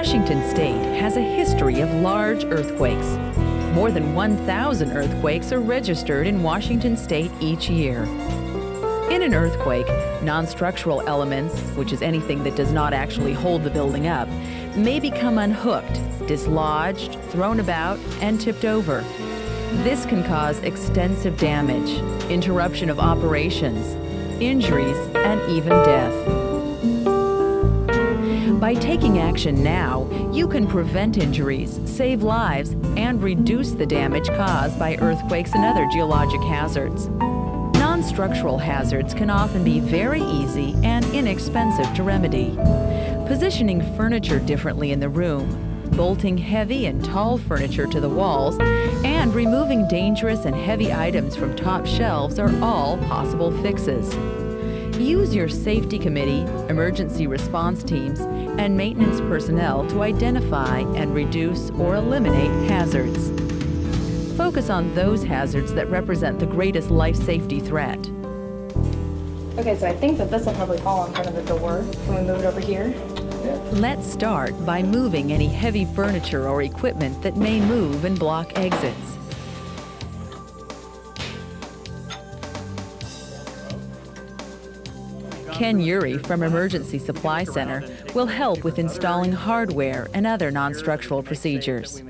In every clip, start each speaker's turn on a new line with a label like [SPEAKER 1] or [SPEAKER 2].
[SPEAKER 1] Washington State has a history of large earthquakes. More than 1,000 earthquakes are registered in Washington State each year. In an earthquake, non-structural elements, which is anything that does not actually hold the building up, may become unhooked, dislodged, thrown about, and tipped over. This can cause extensive damage, interruption of operations, injuries, and even death. By taking action now, you can prevent injuries, save lives, and reduce the damage caused by earthquakes and other geologic hazards. Non-structural hazards can often be very easy and inexpensive to remedy. Positioning furniture differently in the room, bolting heavy and tall furniture to the walls, and removing dangerous and heavy items from top shelves are all possible fixes. Use your safety committee, emergency response teams, and maintenance personnel to identify and reduce or eliminate hazards. Focus on those hazards that represent the greatest life safety threat.
[SPEAKER 2] Okay, so I think that this will probably fall in front of the door when we move it over here.
[SPEAKER 1] Let's start by moving any heavy furniture or equipment that may move and block exits. Ken Urey from Emergency Supply Center will help with installing hardware and other non-structural procedures.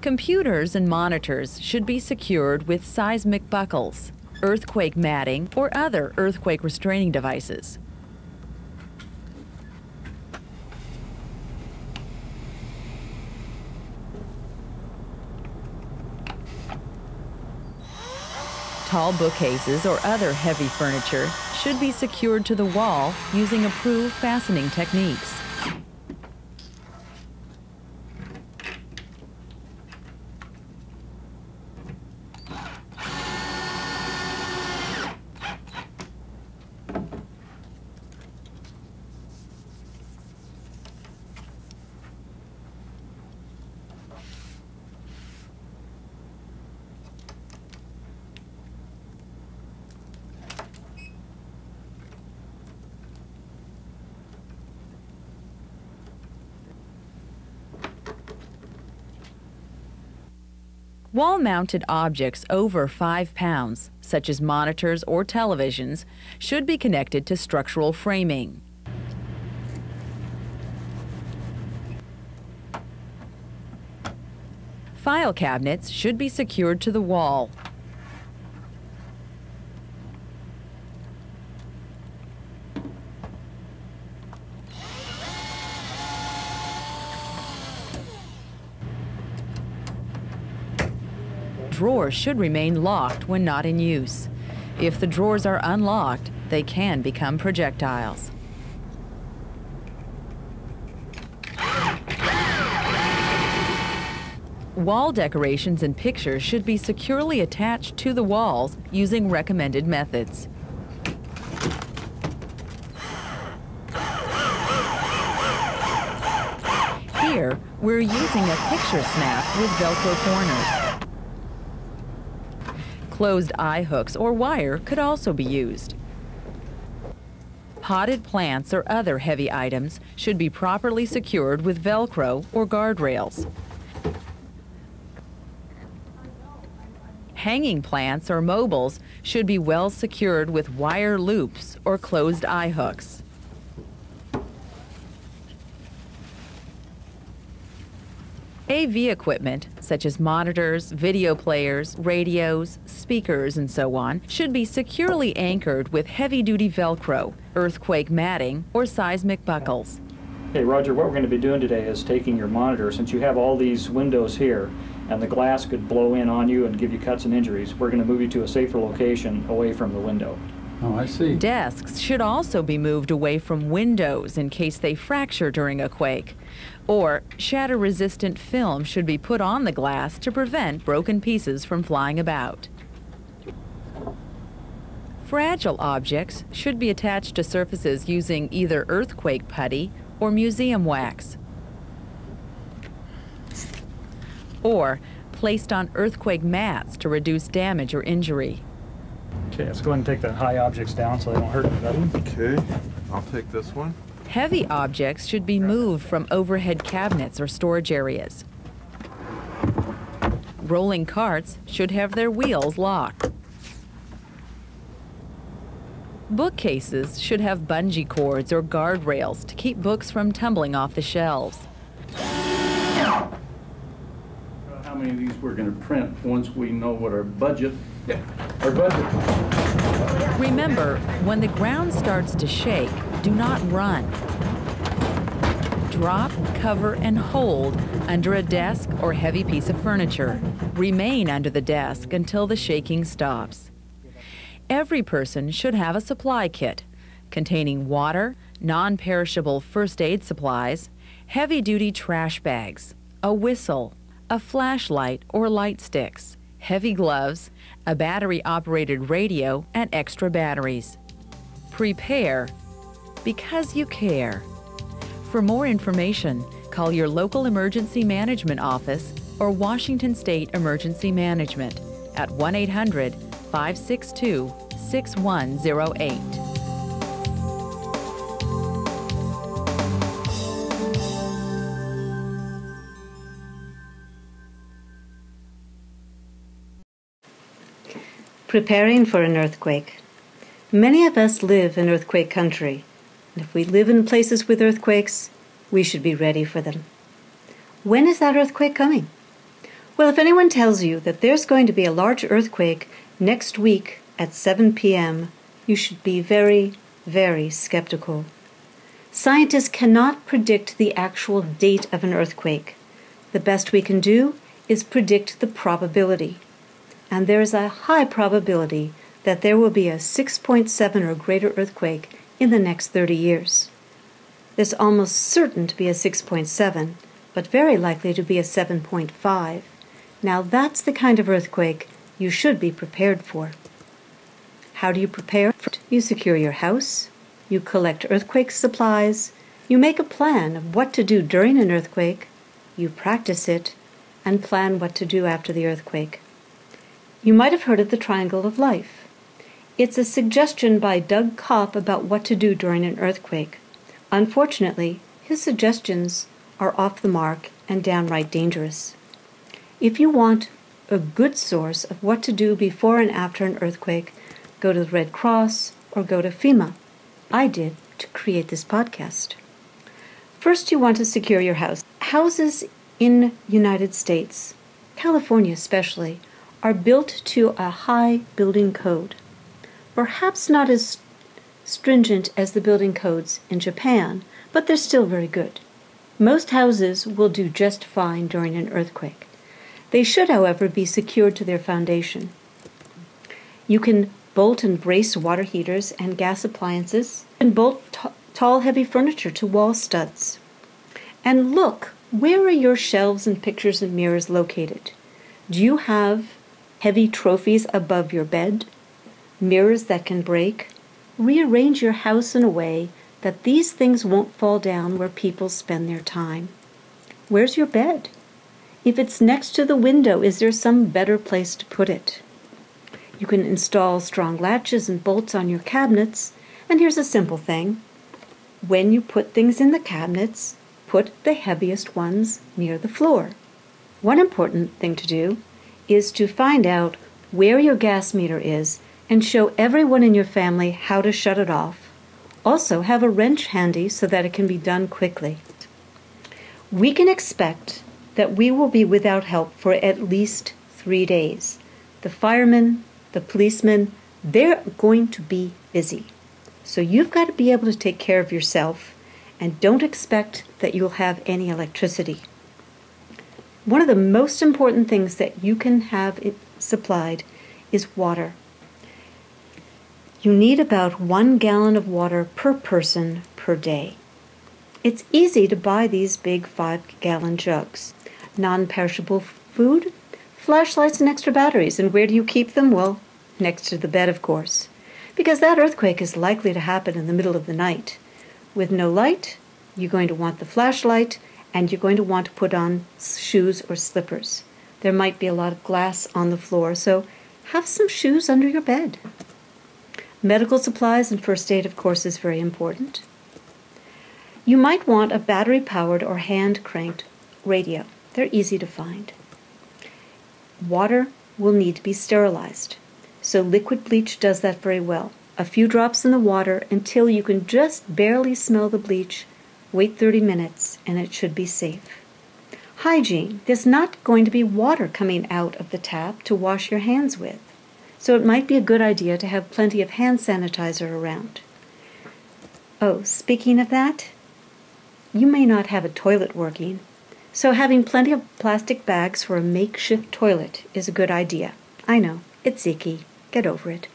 [SPEAKER 1] Computers and monitors should be secured with seismic buckles, earthquake matting, or other earthquake restraining devices. Tall bookcases or other heavy furniture should be secured to the wall using approved fastening techniques. Wall-mounted objects over 5 pounds, such as monitors or televisions, should be connected to structural framing. File cabinets should be secured to the wall. Drawers should remain locked when not in use. If the drawers are unlocked, they can become projectiles. Wall decorations and pictures should be securely attached to the walls using recommended methods. Here, we're using a picture snap with Velcro corners. Closed eye hooks or wire could also be used. Potted plants or other heavy items should be properly secured with Velcro or guardrails. Hanging plants or mobiles should be well secured with wire loops or closed eye hooks. AV equipment, such as monitors, video players, radios, speakers, and so on, should be securely anchored with heavy-duty Velcro, earthquake matting, or seismic buckles.
[SPEAKER 3] Hey, Roger, what we're going to be doing today is taking your monitor, since you have all these windows here, and the glass could blow in on you and give you cuts and injuries. We're going to move you to a safer location away from the window.
[SPEAKER 4] Oh, I see.
[SPEAKER 1] Desks should also be moved away from windows in case they fracture during a quake. Or shatter-resistant film should be put on the glass to prevent broken pieces from flying about. Fragile objects should be attached to surfaces using either earthquake putty or museum wax, or placed on earthquake mats to reduce damage or injury.
[SPEAKER 3] Okay, let's go ahead and take the high objects down so they don't hurt anybody.
[SPEAKER 4] Okay, I'll take this one.
[SPEAKER 1] Heavy objects should be moved from overhead cabinets or storage areas. Rolling carts should have their wheels locked. Bookcases should have bungee cords or guardrails to keep books from tumbling off the shelves.
[SPEAKER 4] How many of these we're going to print once we know what our budget.
[SPEAKER 1] Remember, when the ground starts to shake, do not run. Drop, cover, and hold under a desk or heavy piece of furniture. Remain under the desk until the shaking stops. Every person should have a supply kit containing water, non-perishable first aid supplies, heavy-duty trash bags, a whistle, a flashlight or light sticks, heavy gloves, a battery-operated radio, and extra batteries. Prepare because you care. For more information, call your local emergency management office or Washington State Emergency Management at 1-800-562-6108.
[SPEAKER 5] Preparing for an earthquake. Many of us live in earthquake country, and if we live in places with earthquakes, we should be ready for them. When is that earthquake coming? Well, if anyone tells you that there's going to be a large earthquake next week at 7 p.m., you should be very, very skeptical. Scientists cannot predict the actual date of an earthquake. The best we can do is predict the probability. And there is a high probability that there will be a 6.7 or greater earthquake in the next 30 years. There's almost certain to be a 6.7, but very likely to be a 7.5. Now that's the kind of earthquake you should be prepared for. How do you prepare? You secure your house, you collect earthquake supplies, you make a plan of what to do during an earthquake, you practice it, and plan what to do after the earthquake. You might have heard of the Triangle of Life. It's a suggestion by Doug Kopp about what to do during an earthquake. Unfortunately, his suggestions are off the mark and downright dangerous. If you want a good source of what to do before and after an earthquake, go to the Red Cross or go to FEMA. I did to create this podcast. First, you want to secure your house. Houses in United States, California especially, are built to a high building code. Perhaps not as stringent as the building codes in Japan, but they're still very good. Most houses will do just fine during an earthquake. They should, however, be secured to their foundation. You can bolt and brace water heaters and gas appliances, and bolt tall, heavy furniture to wall studs. And look, where are your shelves and pictures and mirrors located? Do you have heavy trophies above your bed? Mirrors that can break? Rearrange your house in a way that these things won't fall down where people spend their time. Where's your bed? If it's next to the window, is there some better place to put it? You can install strong latches and bolts on your cabinets, and here's a simple thing. When you put things in the cabinets, put the heaviest ones near the floor. One important thing to do is to find out where your gas meter is and show everyone in your family how to shut it off. Also, have a wrench handy so that it can be done quickly. We can expect that we will be without help for at least 3 days. The firemen, the policemen, they're going to be busy. So you've got to be able to take care of yourself and don't expect that you'll have any electricity. One of the most important things that you can have supplied is water. You need about 1 gallon of water per person per day. It's easy to buy these big 5-gallon jugs. Non-perishable food, flashlights and extra batteries. And where do you keep them? Well, next to the bed, of course. Because that earthquake is likely to happen in the middle of the night. With no light, you're going to want the flashlight, and you're going to want to put on shoes or slippers. There might be a lot of glass on the floor, so have some shoes under your bed. Medical supplies and first aid, of course, is very important. You might want a battery-powered or hand-cranked radio. They're easy to find. Water will need to be sterilized, so liquid bleach does that very well. A few drops in the water until you can just barely smell the bleach. Wait 30 minutes and it should be safe. Hygiene. There's not going to be water coming out of the tap to wash your hands with, so it might be a good idea to have plenty of hand sanitizer around. Oh, speaking of that, you may not have a toilet working, so having plenty of plastic bags for a makeshift toilet is a good idea. I know, it's icky. Get over it.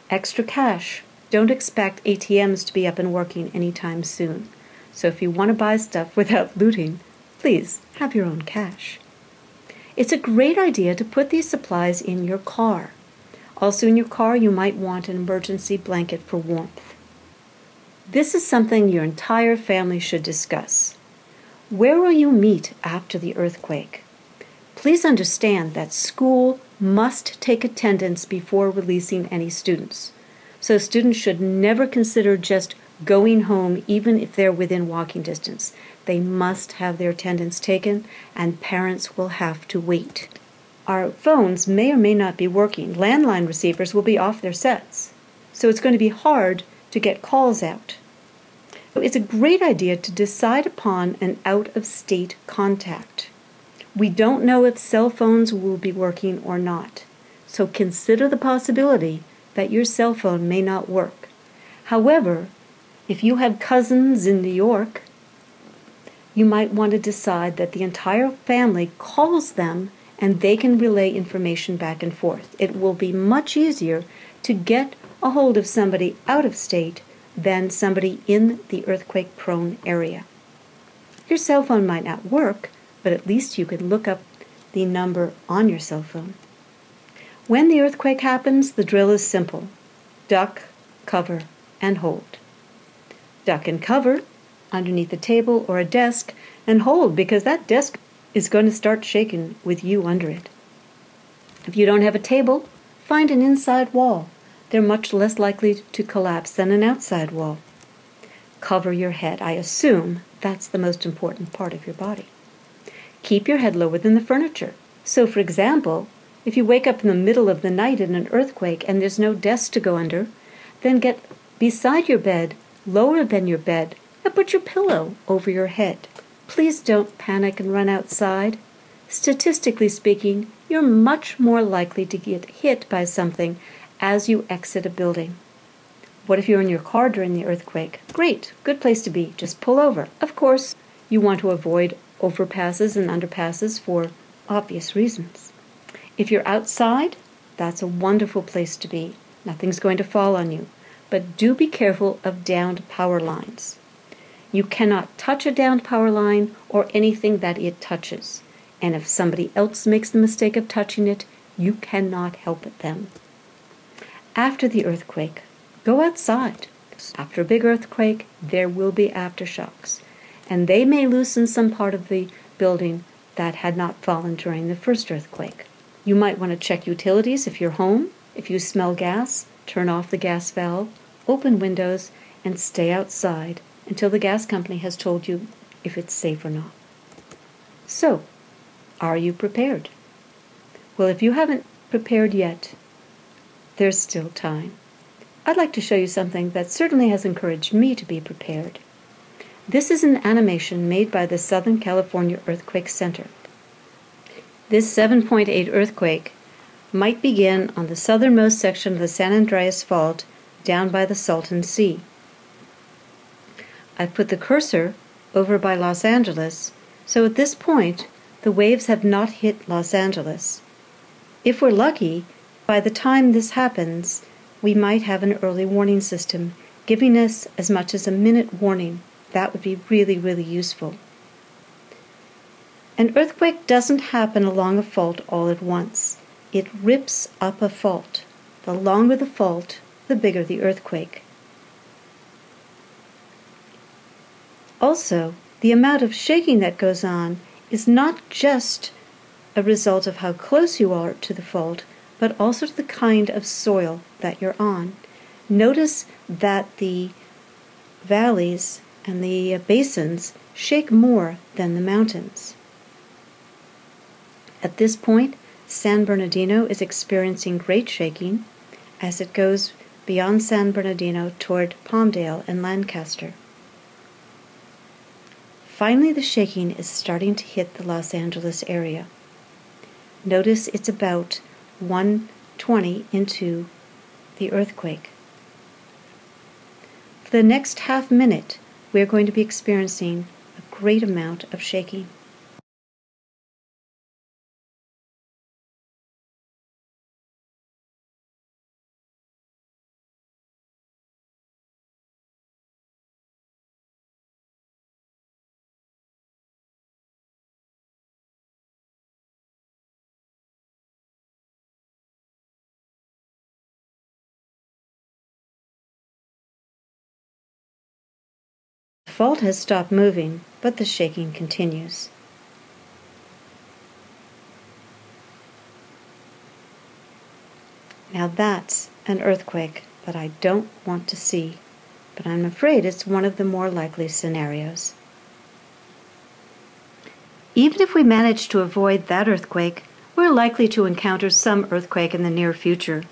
[SPEAKER 5] Extra cash. Don't expect ATMs to be up and working anytime soon. So if you want to buy stuff without looting, please have your own cash. It's a great idea to put these supplies in your car. Also in your car, you might want an emergency blanket for warmth. This is something your entire family should discuss. Where will you meet after the earthquake? Please understand that school must take attendance before releasing any students. So students should never consider just going home even if they're within walking distance. They must have their attendance taken, and parents will have to wait. Our phones may or may not be working. Landline receivers will be off their sets, so it's going to be hard to get calls out. So it's a great idea to decide upon an out-of-state contact. We don't know if cell phones will be working or not, so consider the possibility that your cell phone may not work. However, if you have cousins in New York, you might want to decide that the entire family calls them and they can relay information back and forth. It will be much easier to get a hold of somebody out of state than somebody in the earthquake-prone area. Your cell phone might not work, but at least you can look up the number on your cell phone. When the earthquake happens, the drill is simple. Duck, cover, and hold. Duck and cover underneath a table or a desk, and hold because that desk is going to start shaking with you under it. If you don't have a table, find an inside wall. They're much less likely to collapse than an outside wall. Cover your head. I assume that's the most important part of your body. Keep your head lower than the furniture. So, for example, if you wake up in the middle of the night in an earthquake and there's no desk to go under, then get beside your bed, lower than your bed, and put your pillow over your head. Please don't panic and run outside. Statistically speaking, you're much more likely to get hit by something as you exit a building. What if you're in your car during the earthquake? Great, good place to be. Just pull over. Of course, you want to avoid overpasses and underpasses for obvious reasons. If you're outside, that's a wonderful place to be. Nothing's going to fall on you. But do be careful of downed power lines. You cannot touch a downed power line or anything that it touches. And if somebody else makes the mistake of touching it, you cannot help them. After the earthquake, go outside. After a big earthquake, there will be aftershocks, and they may loosen some part of the building that had not fallen during the first earthquake. You might want to check utilities if you're home. If you smell gas, turn off the gas valve, open windows, and stay outside until the gas company has told you if it's safe or not. So, are you prepared? Well, if you haven't prepared yet, there's still time. I'd like to show you something that certainly has encouraged me to be prepared. This is an animation made by the Southern California Earthquake Center. This 7.8 earthquake might begin on the southernmost section of the San Andreas Fault down by the Salton Sea. I've put the cursor over by Los Angeles, so at this point the waves have not hit Los Angeles. If we're lucky, by the time this happens, we might have an early warning system, giving us as much as a minute warning. That would be really, really useful. An earthquake doesn't happen along a fault all at once. It rips up a fault. The longer the fault, the bigger the earthquake. Also, the amount of shaking that goes on is not just a result of how close you are to the fault, but also to the kind of soil that you're on. Notice that the valleys and the basins shake more than the mountains. At this point, San Bernardino is experiencing great shaking as it goes beyond San Bernardino toward Palmdale and Lancaster. Finally, the shaking is starting to hit the Los Angeles area. Notice it's about 1:20 into the earthquake. For the next half minute, we are going to be experiencing a great amount of shaking. The fault has stopped moving, but the shaking continues. Now that's an earthquake that I don't want to see, but I'm afraid it's one of the more likely scenarios. Even if we manage to avoid that earthquake, we're likely to encounter some earthquake in the near future.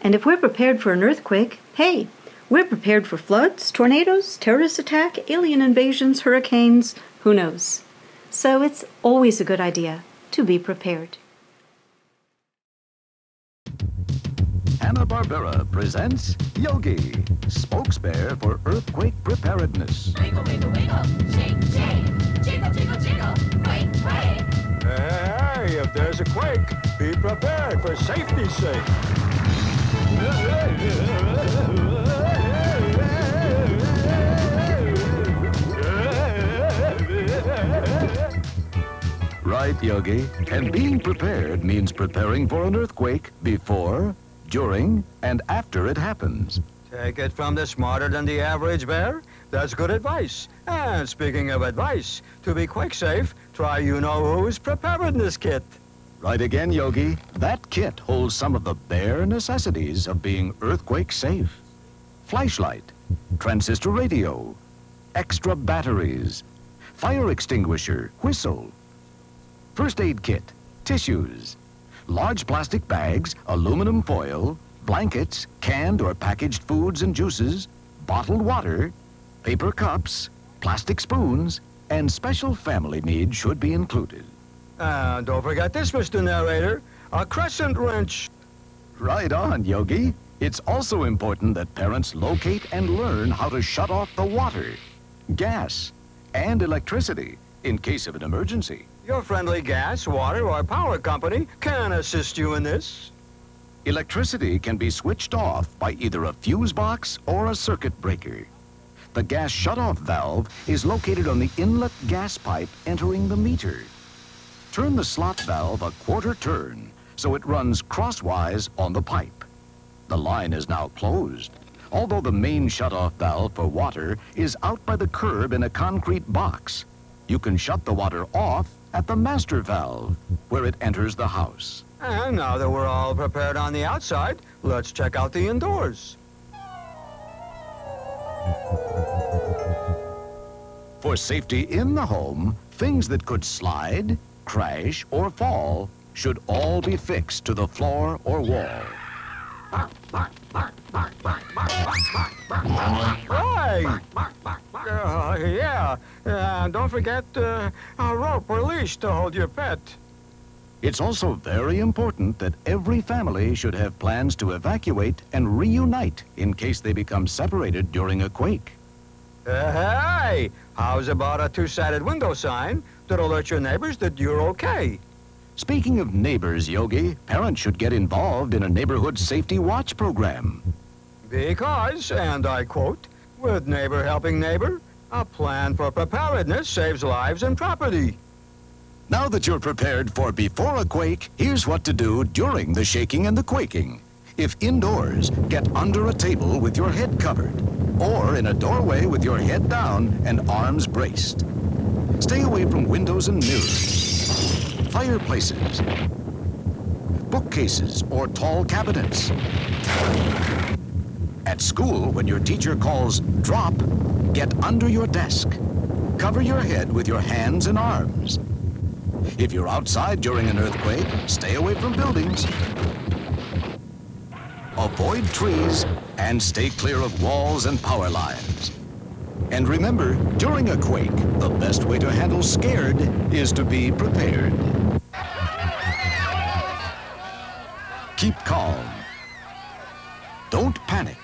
[SPEAKER 5] And if we're prepared for an earthquake, hey, we're prepared for floods, tornadoes, terrorist attack, alien invasions, hurricanes, who knows. So it's always a good idea to be prepared.
[SPEAKER 6] Hanna-Barbera presents Yogi, spokesbear for earthquake preparedness.
[SPEAKER 7] Wiggle, wiggle, wiggle, shake, shake, jiggle, jiggle, jiggle, quake, quake.
[SPEAKER 8] Hey, if there's a quake, be prepared for safety's sake.
[SPEAKER 6] Right, Yogi. And being prepared means preparing for an earthquake before, during, and after it happens.
[SPEAKER 8] Take it from the smarter than the average bear. That's good advice. And speaking of advice, to be quake safe, try you-know-who's preparedness kit.
[SPEAKER 6] Right again, Yogi. That kit holds some of the bare necessities of being earthquake safe. Flashlight, transistor radio, extra batteries, fire extinguisher, whistle, first aid kit, tissues, large plastic bags, aluminum foil, blankets, canned or packaged foods and juices, bottled water, paper cups, plastic spoons, and special family needs should be included.
[SPEAKER 8] And don't forget this, Mr. Narrator, a crescent wrench.
[SPEAKER 6] Right on, Yogi. It's also important that parents locate and learn how to shut off the water, gas, and electricity in case of an emergency.
[SPEAKER 8] Your friendly gas, water, or power company can assist you in this.
[SPEAKER 6] Electricity can be switched off by either a fuse box or a circuit breaker. The gas shutoff valve is located on the inlet gas pipe entering the meter. Turn the slot valve a quarter turn so it runs crosswise on the pipe. The line is now closed, although the main shutoff valve for water is out by the curb in a concrete box. You can shut the water off at the master valve, where it enters the house.
[SPEAKER 8] And now that we're all prepared on the outside, let's check out the indoors.
[SPEAKER 6] For safety in the home, things that could slide, crash, or fall should all be fixed to the floor or wall.
[SPEAKER 8] Hey! Don't forget a rope or leash to hold your pet.
[SPEAKER 6] It's also very important that every family should have plans to evacuate and reunite in case they become separated during a quake.
[SPEAKER 8] Hey! How's about a two-sided window sign that alert your neighbors that you're okay?
[SPEAKER 6] Speaking of neighbors, Yogi, parents should get involved in a neighborhood safety watch program.
[SPEAKER 8] Because, and I quote, with neighbor helping neighbor, a plan for preparedness saves lives and property.
[SPEAKER 6] Now that you're prepared for before a quake, here's what to do during the shaking and the quaking. If indoors, get under a table with your head covered, or in a doorway with your head down and arms braced. Stay away from windows and mirrors, fireplaces, bookcases, or tall cabinets. At school, when your teacher calls drop, Get under your desk. Cover your head with your hands and arms. If you're outside during an earthquake, stay away from buildings. Avoid trees and stay clear of walls and power lines. And remember, during a quake, the best way to handle scared is to be prepared. Keep calm. Don't panic.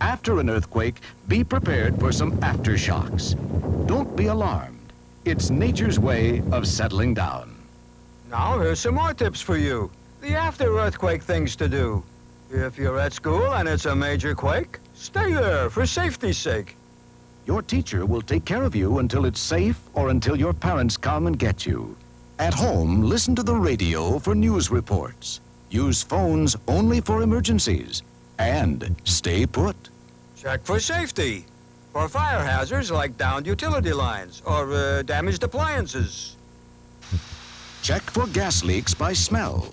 [SPEAKER 6] After an earthquake, be prepared for some aftershocks. Don't be alarmed. It's nature's way of settling down.
[SPEAKER 8] Now here's some more tips for you. The after-earthquake things to do. If you're at school and it's a major quake, stay there for safety's sake.
[SPEAKER 6] Your teacher will take care of you until it's safe or until your parents come and get you. At home, listen to the radio for news reports. Use phones only for emergencies. And stay put.
[SPEAKER 8] Check for safety. For fire hazards like downed utility lines or damaged appliances.
[SPEAKER 6] Check for gas leaks by smell.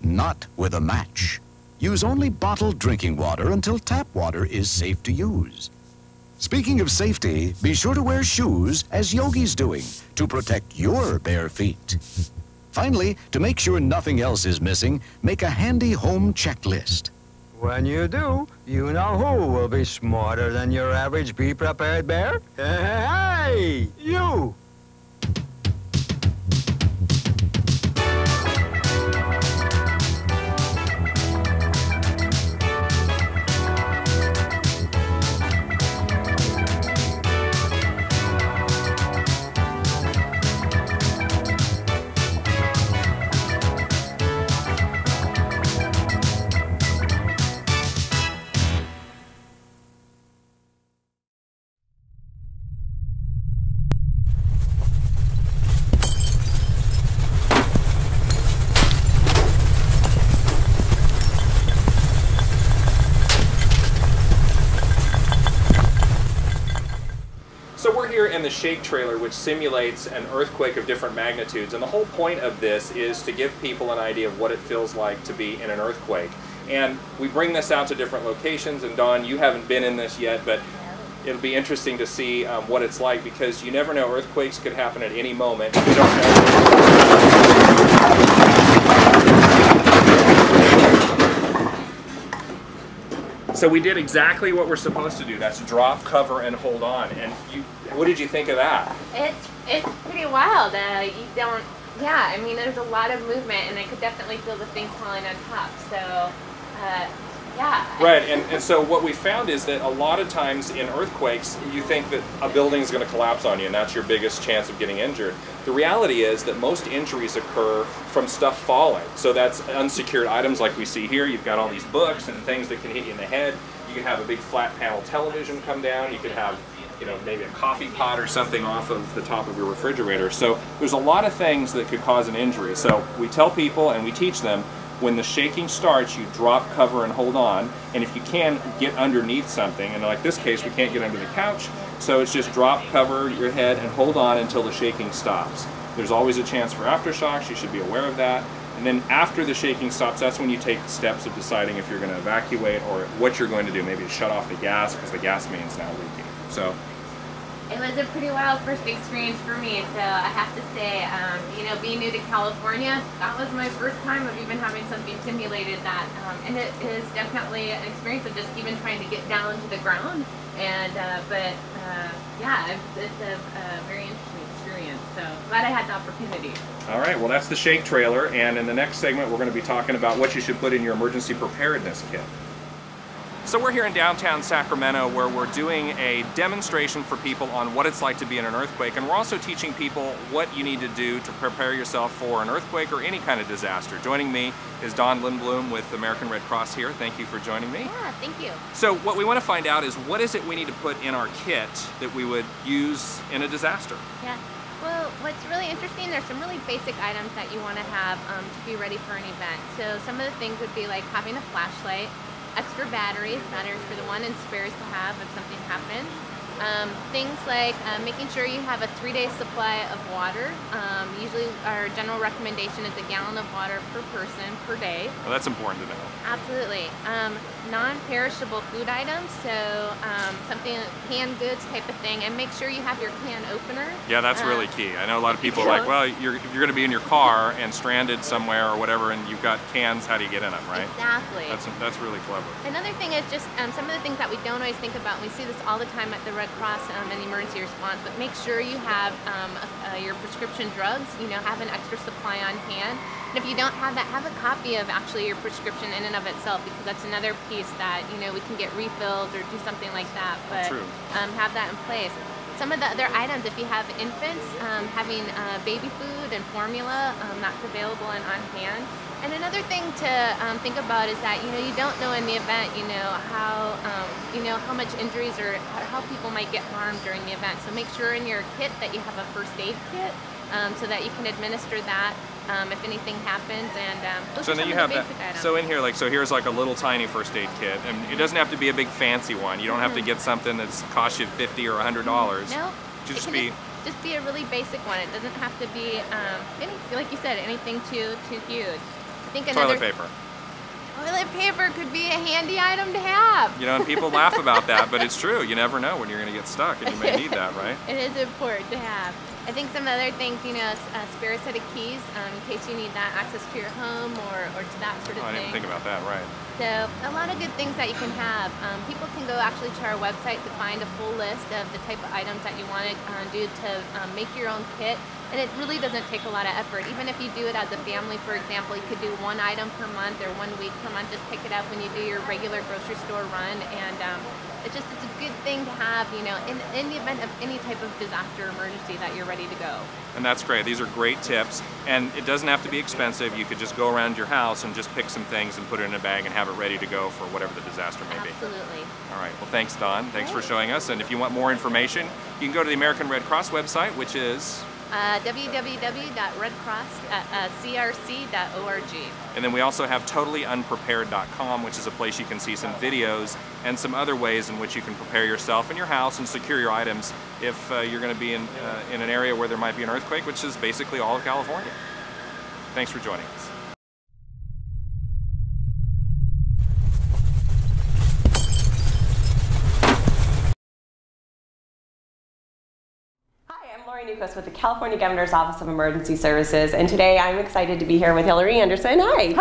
[SPEAKER 6] Not with a match. Use only bottled drinking water until tap water is safe to use. Speaking of safety, be sure to wear shoes, as Yogi's doing, to protect your bare feet. Finally, to make sure nothing else is missing, make a handy home checklist.
[SPEAKER 8] When you do, you know who will be smarter than your average Be Prepared bear? Hey, you!
[SPEAKER 9] So we're here in the shake trailer, which simulates an earthquake of different magnitudes, and the whole point of this is to give people an idea of what it feels like to be in an earthquake. And we bring this out to different locations, and Dawn, you haven't been in this yet, but it'll be interesting to see what it's like, because you never know, earthquakes could happen at any moment. You don't know. So we did exactly what we're supposed to do. That's drop, cover, and hold on. And what did you think of that?
[SPEAKER 10] It's pretty wild. You don't, yeah, I mean, there's a lot of movement, and I could definitely feel the thing falling on top. So, yeah.
[SPEAKER 9] Right, and so what we found is that a lot of times in earthquakes, you think that a building is going to collapse on you, and that's your biggest chance of getting injured. The reality is that most injuries occur from stuff falling. So that's unsecured items like we see here. You've got all these books and things that can hit you in the head. You could have a big flat panel television come down. You could have, you know, maybe a coffee pot or something off of the top of your refrigerator. So there's a lot of things that could cause an injury. So we tell people and we teach them, when the shaking starts, you drop, cover, and hold on. And if you can, get underneath something. And like this case, we can't get under the couch. So it's just drop, cover your head, and hold on until the shaking stops. There's always a chance for aftershocks. You should be aware of that. And then after the shaking stops, that's when you take steps of deciding if you're going to evacuate or what you're going to do. Maybe shut off the gas because the gas main's now leaking. So
[SPEAKER 10] it was a pretty wild first experience for me, so I have to say, you know, being new to California, that was my first time of even having something simulated that, and it is definitely an experience of just even trying to get down to the ground, and, yeah, it's a very interesting experience, so glad I had the opportunity.
[SPEAKER 9] all right, well, that's the shake trailer, and in the next segment, we're going to be talking about what you should put in your emergency preparedness kit. So we're here in downtown Sacramento where we're doing a demonstration for people on what it's like to be in an earthquake, and we're also teaching people what you need to do to prepare yourself for an earthquake or any kind of disaster. Joining me is Dawn Lindblom with American Red Cross here. Thank you for joining me.
[SPEAKER 10] Yeah, thank you.
[SPEAKER 9] So what we want to find out is what is it we need to put in our kit that we would use in a disaster?
[SPEAKER 10] Yeah. Well, what's really interesting, there's some really basic items that you want to have to be ready for an event. So some of the things would be like having a flashlight, extra batteries for the one, and spares to have if something happens. Things like making sure you have a 3-day supply of water. Usually our general recommendation is a gallon of water per person per day.
[SPEAKER 9] Well, that's important to know.
[SPEAKER 10] Absolutely. non-perishable food items, so something canned goods type of thing, and make sure you have your can opener.
[SPEAKER 9] Yeah, that's really key. I know a lot of people are like, well, if you're going to be in your car and stranded somewhere or whatever, and you've got cans, how do you get in them, right?
[SPEAKER 10] Exactly.
[SPEAKER 9] That's really clever.
[SPEAKER 10] Another thing is just some of the things that we don't always think about, and we see this all the time at the Red Cross and emergency response, but make sure you have your prescription drugs, have an extra supply on hand. And if you don't have that, have a copy of actually your prescription in and of itself, because that's another piece that, we can get refilled or do something like that, but have that in place. Some of the other items, if you have infants, having baby food and formula, that's available and on hand. And another thing to think about is that, you don't know in the event, how much injuries or how people might get harmed during the event. So make sure in your kit that you have a first aid kit so that you can administer that if anything happens. And
[SPEAKER 9] so then you have that. So in here, here's like a little tiny first aid kit, and it doesn't have to be a big fancy one. You don't have to get something that's cost you $50 or $100.
[SPEAKER 10] No,
[SPEAKER 9] just
[SPEAKER 10] be a really basic one. It doesn't have to be like you said, anything too huge. I think
[SPEAKER 9] toilet paper.
[SPEAKER 10] Toilet paper could be a handy item to have.
[SPEAKER 9] And people laugh about that, but it's true. You never know when you're going to get stuck, and you may need that, right?
[SPEAKER 10] It is important to have. I think some other things, a spare set of keys in case you need that access to your home or to that sort of thing.
[SPEAKER 9] I didn't think about that, right.
[SPEAKER 10] So a lot of good things that you can have. People can go actually to our website to find a full list of the type of items that you want to do to make your own kit. And it really doesn't take a lot of effort. Even if you do it as a family, for example, you could do one item per month or 1 week per month. Just pick it up when you do your regular grocery store run. And it's a good thing to have, in the event of any type of disaster or emergency that you're ready to go.
[SPEAKER 9] And that's great. These are great tips. And it doesn't have to be expensive. You could just go around your house and just pick some things and put it in a bag and have it ready to go for whatever the disaster may be.
[SPEAKER 10] Absolutely.
[SPEAKER 9] All right. Well, thanks, Dawn. Thanks for showing us. And if you want more information, you can go to the American Red Cross website, which is
[SPEAKER 10] www.redcrosscrc.org.
[SPEAKER 9] And then we also have totallyunprepared.com, which is a place you can see some videos and some other ways in which you can prepare yourself in your house and secure your items if you're going to be in an area where there might be an earthquake, which is basically all of California. Thanks for joining us.
[SPEAKER 11] With the California Governor's Office of Emergency Services, and today I'm excited to be here with Hillary Anderson. Hi.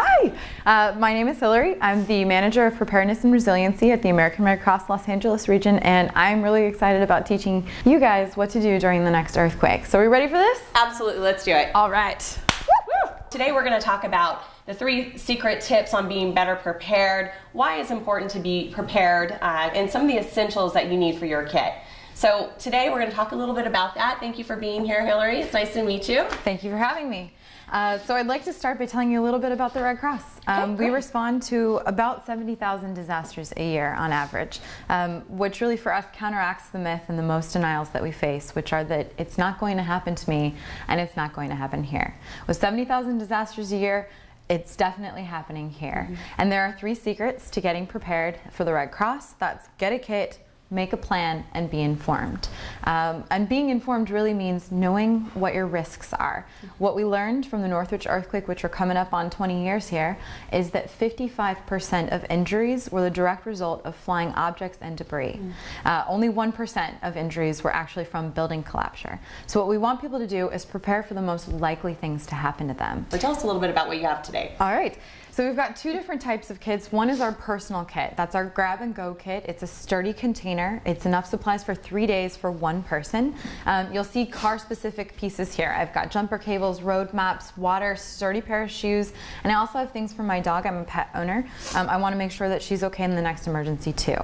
[SPEAKER 12] Hi. My name is Hillary. I'm the Manager of Preparedness and Resiliency at the American Red Cross Los Angeles region, and I'm really excited about teaching you guys what to do during the next earthquake. So are we ready for this?
[SPEAKER 11] Absolutely. Let's do it.
[SPEAKER 12] All right.
[SPEAKER 11] Woo! Today we're going to talk about the 3 secret tips on being better prepared, why it's important to be prepared, and some of the essentials that you need for your kit. So today we're going to talk a little bit about that. Thank you for being here, Hillary. It's nice to meet you.
[SPEAKER 12] Thank you for having me. So I'd like to start by telling you a little bit about the Red Cross. We respond to about 70,000 disasters a year on average, which really for us counteracts the myth and the most denials that we face, which are that it's not going to happen to me and it's not going to happen here. With 70,000 disasters a year, it's definitely happening here. And there are 3 secrets to getting prepared for the Red Cross. That's get a kit, make a plan, and be informed. And being informed really means knowing what your risks are. What we learned from the Northridge earthquake, which we're coming up on 20 years here, is that 55% of injuries were the direct result of flying objects and debris. Only 1% of injuries were actually from building collapse. So what we want people to do is prepare for the most likely things to happen to them.
[SPEAKER 11] So tell us a little bit about what you have today.
[SPEAKER 12] All right. So we've got 2 different types of kits. One is our personal kit. That's our grab and go kit. It's a sturdy container. It's enough supplies for 3 days for 1 person. You'll see car specific pieces here. I've got jumper cables, road maps, water, sturdy pair of shoes, and I also have things for my dog. I'm a pet owner. I want to make sure that she's okay in the next emergency too.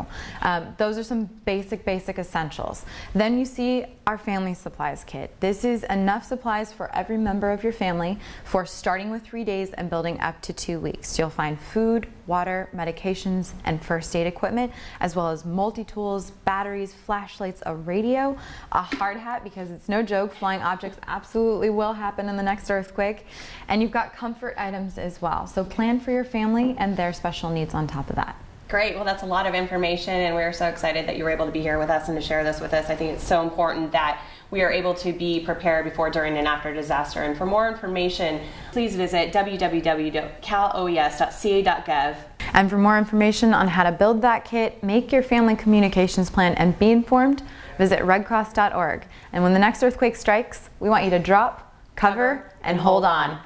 [SPEAKER 12] Those are some basic essentials. Then you see our family supplies kit. This is enough supplies for every member of your family for starting with 3 days and building up to 2 weeks. You'll find food, water, medications, and first aid equipment, as well as multi-tools, batteries, flashlights, a radio, a hard hat, because it's no joke, flying objects absolutely will happen in the next earthquake, and you've got comfort items as well. So plan for your family and their special needs on top of that.
[SPEAKER 11] Great. Well, that's a lot of information, and we're so excited that you were able to be here with us and to share this with us. I think it's so important that we are able to be prepared before, during, and after disaster. And for more information, please visit www.caloes.ca.gov.
[SPEAKER 12] And for more information on how to build that kit, make your family communications plan, and be informed, visit redcross.org. And when the next earthquake strikes, we want you to drop, cover, and hold on.